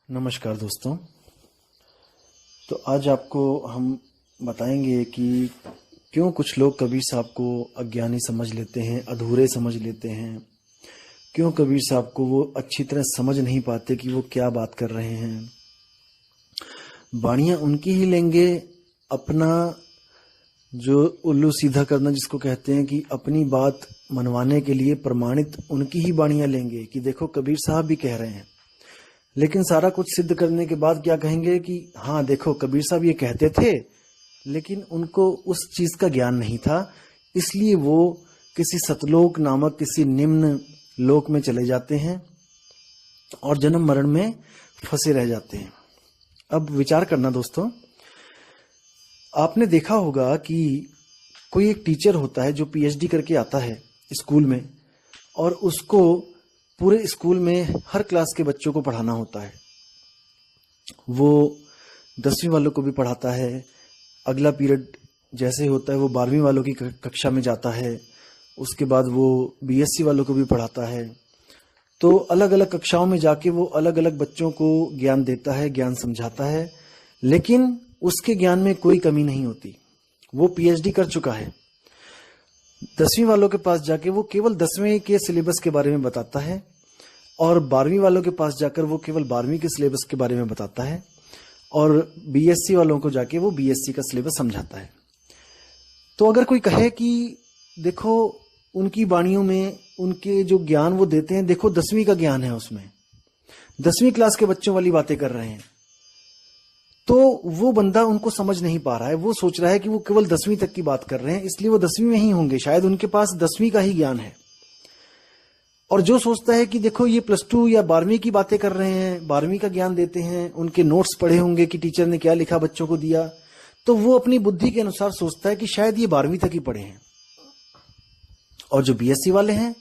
नमस्कार दोस्तों। तो आज आपको हम बताएंगे कि क्यों कुछ लोग कबीर साहब को अज्ञानी समझ लेते हैं, अधूरे समझ लेते हैं। क्यों कबीर साहब को वो अच्छी तरह समझ नहीं पाते कि वो क्या बात कर रहे हैं। बाणियां उनकी ही लेंगे, अपना जो उल्लू सीधा करना जिसको कहते हैं कि अपनी बात मनवाने के लिए प्रमाणित उनकी ही बाणियां लेंगे कि देखो कबीर साहब भी कह रहे हैं। लेकिन सारा कुछ सिद्ध करने के बाद क्या कहेंगे कि हाँ देखो कबीर साहब ये कहते थे, लेकिन उनको उस चीज का ज्ञान नहीं था, इसलिए वो किसी सतलोक नामक किसी निम्न लोक में चले जाते हैं और जन्म मरण में फंसे रह जाते हैं। अब विचार करना दोस्तों, आपने देखा होगा कि कोई एक टीचर होता है जो पीएचडी करके आता है स्कूल में, और उसको पूरे स्कूल में हर क्लास के बच्चों को पढ़ाना होता है। वो 10वीं वालों को भी पढ़ाता है, अगला पीरियड जैसे होता है वो 12वीं वालों की कक्षा में जाता है, उसके बाद वो बीएससी वालों को भी पढ़ाता है। तो अलग अलग कक्षाओं में जाके वो अलग अलग बच्चों को ज्ञान देता है, ज्ञान समझाता है, लेकिन उसके ज्ञान में कोई कमी नहीं होती। वो पीएचडी कर चुका है। 10वीं वालों के पास जाके वो केवल 10वीं के सिलेबस के बारे में बताता है, और 12वीं वालों के पास जाकर वो केवल 12वीं के सिलेबस के बारे में बताता है, और बीएससी वालों को जाके वो बीएससी का सिलेबस समझाता है। तो अगर कोई कहे कि देखो उनकी वाणियों में उनके जो ज्ञान वो देते हैं, देखो 10वीं का ज्ञान है, उसमें 10वीं क्लास के बच्चों वाली बातें कर रहे हैं, तो वो बंदा उनको समझ नहीं पा रहा है। वो सोच रहा है कि वो केवल 10वीं तक की बात कर रहे हैं, इसलिए वो 10वीं में ही होंगे, शायद उनके पास 10वीं का ही ज्ञान है। और जो सोचता है कि देखो ये +2 या 12वीं की बातें कर रहे हैं, 12वीं का ज्ञान देते हैं, उनके नोट्स पढ़े होंगे कि टीचर ने क्या लिखा बच्चों को दिया, तो वो अपनी बुद्धि के अनुसार सोचता है कि शायद ये 12वीं तक ही पढ़े हैं। और जो बीएससी वाले हैं,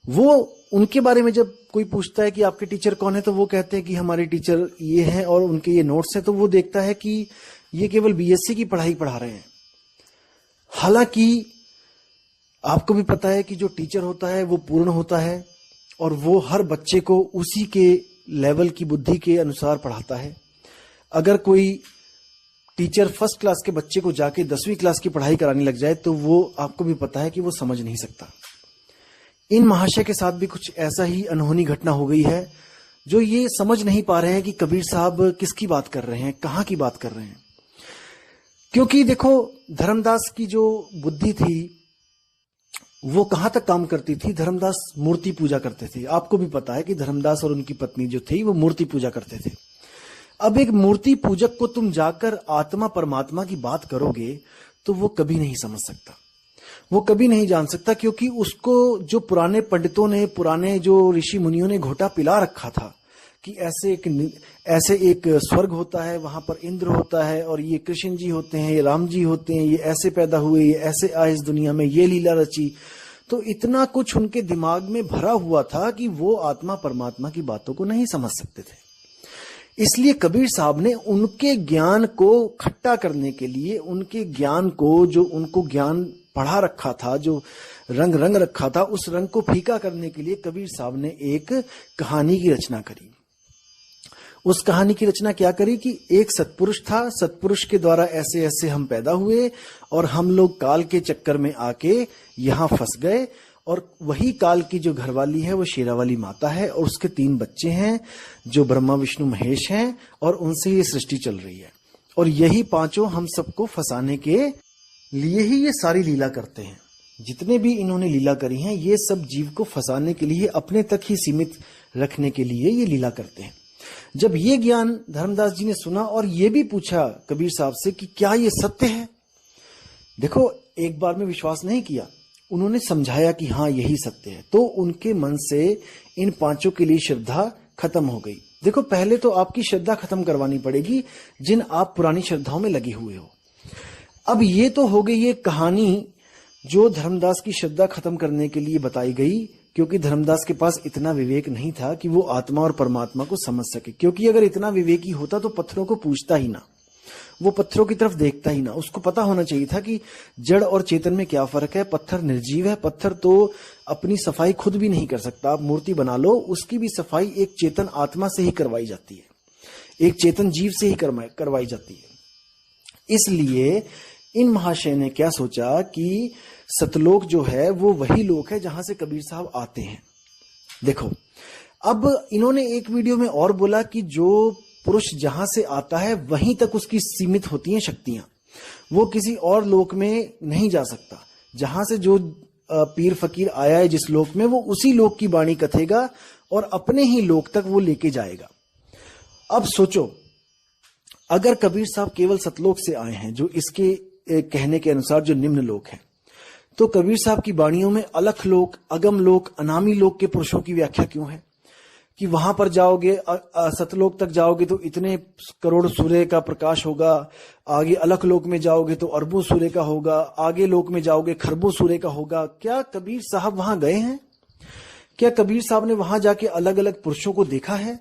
वो उनके बारे में जब कोई पूछता है कि आपके टीचर कौन है, तो वो कहते हैं कि हमारे टीचर ये हैं और उनके ये नोट्स हैं। तो वो देखता है कि ये केवल बीएससी की पढ़ाई पढ़ा रहे हैं। हालांकि आपको भी पता है कि जो टीचर होता है वो पूर्ण होता है, और वो हर बच्चे को उसी के लेवल की बुद्धि के अनुसार पढ़ाता है। अगर कोई टीचर फर्स्ट क्लास के बच्चे को जाके 10वीं क्लास की पढ़ाई कराने लग जाए, तो वो आपको भी पता है कि वो समझ नहीं सकता। इन महाशय के साथ भी कुछ ऐसा ही अनहोनी घटना हो गई है, जो ये समझ नहीं पा रहे हैं कि कबीर साहब किसकी बात कर रहे हैं, कहाँ की बात कर रहे हैं। क्योंकि देखो धर्मदास की जो बुद्धि थी वो कहाँ तक काम करती थी। धर्मदास मूर्ति पूजा करते थे। आपको भी पता है कि धर्मदास और उनकी पत्नी जो थी वो मूर्ति पूजा करते थे। अब एक मूर्ति पूजक को तुम जाकर आत्मा परमात्मा की बात करोगे तो वो कभी नहीं समझ सकता, वो कभी नहीं जान सकता, क्योंकि उसको जो पुराने पंडितों ने, पुराने जो ऋषि मुनियों ने घोटा पिला रखा था कि ऐसे एक स्वर्ग होता है, वहां पर इंद्र होता है, और ये कृष्ण जी होते हैं, ये राम जी होते हैं, ये ऐसे पैदा हुए, ये ऐसे आए इस दुनिया में, ये लीला रची। तो इतना कुछ उनके दिमाग में भरा हुआ था कि वो आत्मा परमात्मा की बातों को नहीं समझ सकते थे। इसलिए कबीर साहब ने उनके ज्ञान को खट्टा करने के लिए, उनके ज्ञान को, जो उनको ज्ञान पढ़ा रखा था, जो रंग रखा था, उस रंग को फीका करने के लिए कबीर साहब ने एक कहानी की रचना करी। उस कहानी की रचना क्या करी कि एक सत्पुरुष था, सत्पुरुष के द्वारा ऐसे ऐसे हम पैदा हुए, और हम लोग काल के चक्कर में आके यहाँ फंस गए, और वही काल की जो घरवाली है वो शेरावाली माता है, और उसके 3 बच्चे हैं जो ब्रह्मा विष्णु महेश हैं, और उनसे ये सृष्टि चल रही है। और यही 5 हम सबको फंसाने के लिए ही ये सारी लीला करते हैं। जितने भी इन्होंने लीला करी हैं, ये सब जीव को फंसाने के लिए, अपने तक ही सीमित रखने के लिए ये लीला करते हैं। जब ये ज्ञान धर्मदास जी ने सुना और ये भी पूछा कबीर साहब से कि क्या ये सत्य है, देखो एक बार में विश्वास नहीं किया, उन्होंने समझाया कि हाँ यही सत्य है, तो उनके मन से इन 5 के लिए श्रद्धा खत्म हो गई। देखो पहले तो आपकी श्रद्धा खत्म करवानी पड़ेगी, जिन आप पुरानी श्रद्धाओं में लगे हुए हो। अब ये तो हो गई ये कहानी जो धर्मदास की श्रद्धा खत्म करने के लिए बताई गई, क्योंकि धर्मदास के पास इतना विवेक नहीं था कि वो आत्मा और परमात्मा को समझ सके। क्योंकि अगर इतना विवेकी होता तो पत्थरों को पूछता ही ना, वो पत्थरों की तरफ देखता ही ना। उसको पता होना चाहिए था कि जड़ और चेतन में क्या फर्क है। पत्थर निर्जीव है, पत्थर तो अपनी सफाई खुद भी नहीं कर सकता। आप मूर्ति बना लो, उसकी भी सफाई एक चेतन आत्मा से ही करवाई जाती है। एक चेतन जीव से ही करवाई जाती है। इसलिए इन महाशय ने क्या सोचा कि सतलोक जो है वो वही लोक है जहां से कबीर साहब आते हैं। देखो, अब इन्होंने एक वीडियो में और बोला कि जो पुरुष जहां से आता है वहीं तक उसकी सीमित होती हैं शक्तियां, वो किसी और लोक में नहीं जा सकता। जहां से जो पीर फकीर आया है जिस लोक में, वो उसी लोक की वाणी कथेगा और अपने ही लोक तक वो लेके जाएगा। अब सोचो, अगर कबीर साहब केवल सतलोक से आए हैं, जो इसके कहने के अनुसार जो निम्न लोक है, तो कबीर साहब की वाणियों में अलख लोक, अगम लोक, अनामी लोक के पुरुषों की व्याख्या क्यों है कि वहां पर जाओगे, सतलोक तक जाओगे तो इतने करोड़ सूर्य का प्रकाश होगा, आगे अलख लोक में जाओगे तो अरबों सूर्य का होगा, आगे लोक में जाओगे खरबों सूर्य का होगा। क्या कबीर साहब वहां गए हैं? क्या कबीर साहब ने वहां जाके अलग अलग पुरुषों को देखा है?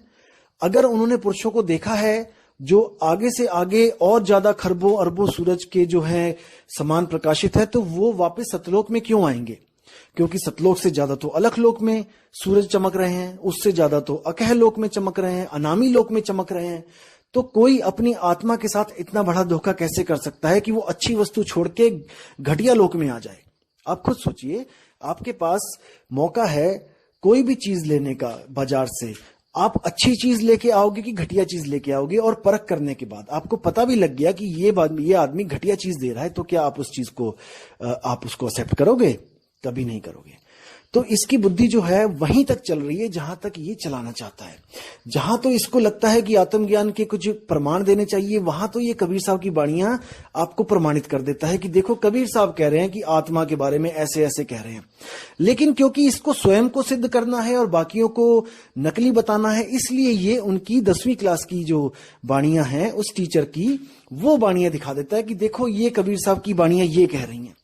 अगर उन्होंने पुरुषों को देखा है जो आगे से आगे और ज्यादा खरबों अरबों सूरज के जो है समान प्रकाशित है, तो वो वापस सतलोक में क्यों आएंगे? क्योंकि सतलोक से ज्यादा तो अलख लोक में सूरज चमक रहे हैं, उससे ज्यादा तो अकह लोक में चमक रहे हैं, अनामी लोक में चमक रहे हैं। तो कोई अपनी आत्मा के साथ इतना बड़ा धोखा कैसे कर सकता है कि वो अच्छी वस्तु छोड़ के घटिया लोक में आ जाए? आप खुद सोचिए, आपके पास मौका है कोई भी चीज लेने का बाजार से, आप अच्छी चीज लेके आओगे कि घटिया चीज लेके आओगे, और परख करने के बाद आपको पता भी लग गया कि ये आदमी घटिया चीज दे रहा है, तो क्या आप उस चीज को आप उसको एक्सेप्ट करोगे? कभी नहीं करोगे। तो इसकी बुद्धि जो है वहीं तक चल रही है जहां तक ये चलाना चाहता है। जहां तो इसको लगता है कि आत्मज्ञान के कुछ प्रमाण देने चाहिए, वहां तो ये कबीर साहब की वाणियां आपको प्रमाणित कर देता है कि देखो कबीर साहब कह रहे हैं कि आत्मा के बारे में ऐसे ऐसे कह रहे हैं। लेकिन क्योंकि इसको स्वयं को सिद्ध करना है और बाकियों को नकली बताना है, इसलिए ये उनकी 10वीं क्लास की जो वाणियां हैं उस टीचर की, वो वाणियां दिखा देता है कि देखो ये कबीर साहब की वाणियां ये कह रही हैं।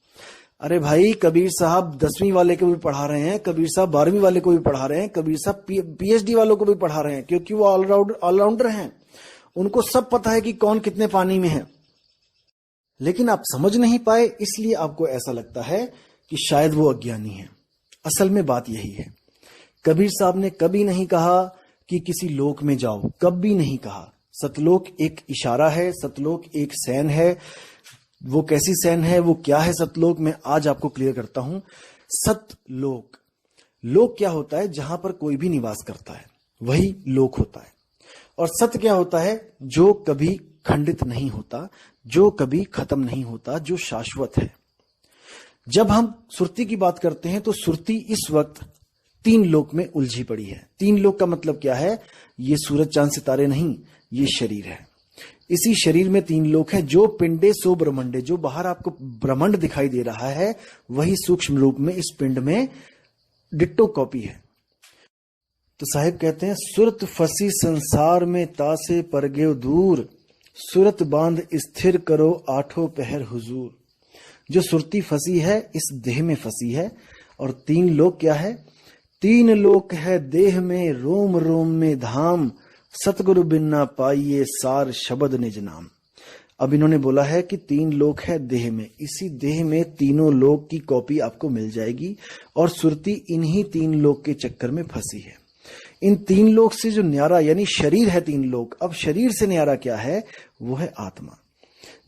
अरे भाई, कबीर साहब 10वीं वाले को भी पढ़ा रहे हैं, कबीर साहब 12वीं वाले को भी पढ़ा रहे हैं, कबीर साहब पीएचडी वालों को भी पढ़ा रहे हैं, क्योंकि वो ऑलराउंडर हैं। उनको सब पता है कि कौन कितने पानी में है। लेकिन आप समझ नहीं पाए, इसलिए आपको ऐसा लगता है कि शायद वो अज्ञानी है। असल में बात यही है, कबीर साहब ने कभी नहीं कहा कि किसी लोक में जाओ, कभी नहीं कहा। सतलोक एक इशारा है, सतलोक एक सैन है। वो कैसी सैन है, वो क्या है सतलोक, मैं आज आपको क्लियर करता हूं। सतलोक, लोक क्या होता है? जहां पर कोई भी निवास करता है वही लोक होता है। और सत्य क्या होता है? जो कभी खंडित नहीं होता, जो कभी खत्म नहीं होता, जो शाश्वत है। जब हम सुरती की बात करते हैं तो सुरती इस वक्त 3 लोक में उलझी पड़ी है। 3 लोक का मतलब क्या है? ये सूरज चांद सितारे नहीं, ये शरीर है। इसी शरीर में 3 लोक हैं। जो पिंडे सो ब्रह्मंडे, जो बाहर आपको ब्रह्मांड दिखाई दे रहा है वही सूक्ष्म रूप में इस पिंड में डिट्टो कॉपी है। तो साहिब कहते हैं, सुरत फसी संसार में तासे परगेव दूर, सुरत बांध स्थिर करो आठों पहर हुजूर। जो सुरती फंसी है इस देह में फंसी है। और 3 लोक क्या है? 3 लोक है देह में, रोम रोम में धाम, सतगुरु बिन ना पाइये सार शब्द निज नाम। अब इन्होंने बोला है कि 3 लोक है देह में, इसी देह में तीनों लोक की कॉपी आपको मिल जाएगी। और सुरती इन्हीं 3 लोक के चक्कर में फंसी है। इन 3 लोक से जो न्यारा, यानी शरीर है 3 लोक, अब शरीर से न्यारा क्या है? वो है आत्मा।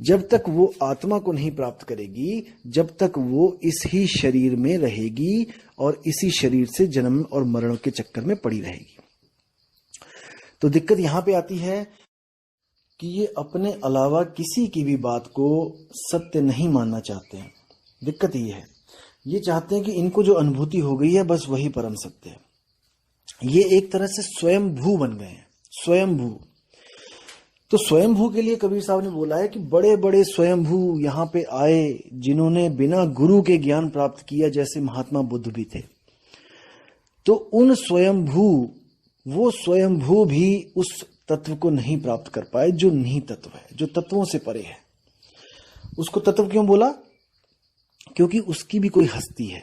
जब तक वो आत्मा को नहीं प्राप्त करेगी, जब तक वो इस ही शरीर में रहेगी और इसी शरीर से जन्म और मरण के चक्कर में पड़ी रहेगी। तो दिक्कत यहां पे आती है कि ये अपने अलावा किसी की भी बात को सत्य नहीं मानना चाहते हैं। दिक्कत ये है, ये चाहते हैं कि इनको जो अनुभूति हो गई है बस वही परम सत्य है। ये एक तरह से स्वयंभू बन गए हैं, स्वयंभू। तो स्वयंभू के लिए कबीर साहब ने बोला है कि बड़े बड़े स्वयंभू यहाँ पे आए जिन्होंने बिना गुरु के ज्ञान प्राप्त किया, जैसे महात्मा बुद्ध भी थे। तो उन स्वयंभू, वो स्वयंभू भी उस तत्व को नहीं प्राप्त कर पाए जो निहित तत्व है, जो तत्वों से परे है। उसको तत्व क्यों बोला? क्योंकि उसकी भी कोई हस्ती है।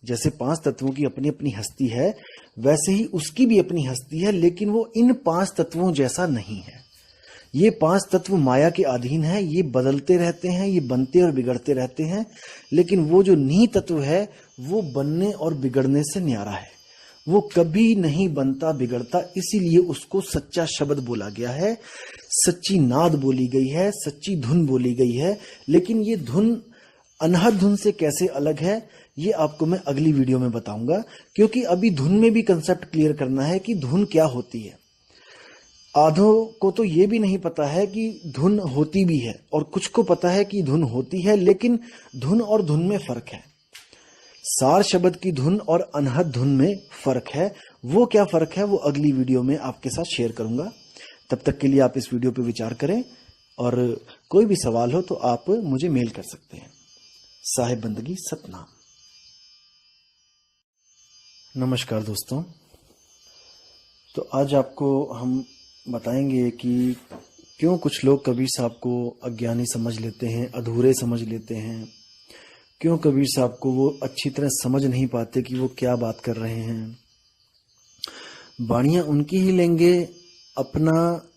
जैसे 5 तत्वों की अपनी अपनी हस्ती है, वैसे ही उसकी भी अपनी हस्ती है, लेकिन वो इन 5 तत्वों जैसा नहीं है। ये 5 तत्व माया के अधीन है, ये बदलते रहते हैं, ये बनते और बिगड़ते रहते हैं। लेकिन वो जो निहित तत्व है वो बनने और बिगड़ने से न्यारा है। वो कभी नहीं बनता बिगड़ता, इसीलिए उसको सच्चा शब्द बोला गया है, सच्ची नाद बोली गई है, सच्ची धुन बोली गई है। लेकिन ये धुन अनहद धुन से कैसे अलग है, ये आपको मैं अगली वीडियो में बताऊंगा, क्योंकि अभी धुन में भी कंसेप्ट क्लियर करना है कि धुन क्या होती है। आधों को तो ये भी नहीं पता है कि धुन होती भी है, और कुछ को पता है कि धुन होती है, लेकिन धुन और धुन में फर्क है। सार शब्द की धुन और अनहद धुन में फर्क है। वो क्या फर्क है वो अगली वीडियो में आपके साथ शेयर करूंगा। तब तक के लिए आप इस वीडियो पर विचार करें, और कोई भी सवाल हो तो आप मुझे मेल कर सकते हैं। साहिब बंदगी सतनाम। नमस्कार दोस्तों, तो आज आपको हम बताएंगे कि क्यों कुछ लोग कबीर साहब को अज्ञानी समझ लेते हैं, अधूरे समझ लेते हैं। क्यों कबीर साहब को वो अच्छी तरह समझ नहीं पाते कि वो क्या बात कर रहे हैं। बाणियां उनकी ही लेंगे, अपना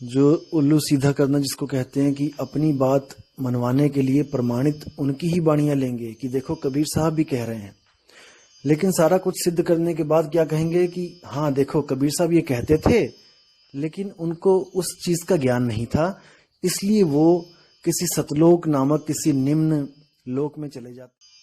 जो उल्लू सीधा करना जिसको कहते हैं, कि अपनी बात मनवाने के लिए प्रमाणित उनकी ही बाणियां लेंगे कि देखो कबीर साहब भी कह रहे हैं। लेकिन सारा कुछ सिद्ध करने के बाद क्या कहेंगे कि हाँ देखो कबीर साहब ये कहते थे, लेकिन उनको उस चीज का ज्ञान नहीं था, इसलिए वो किसी सतलोक नामक किसी निम्न लोक में चले जाते।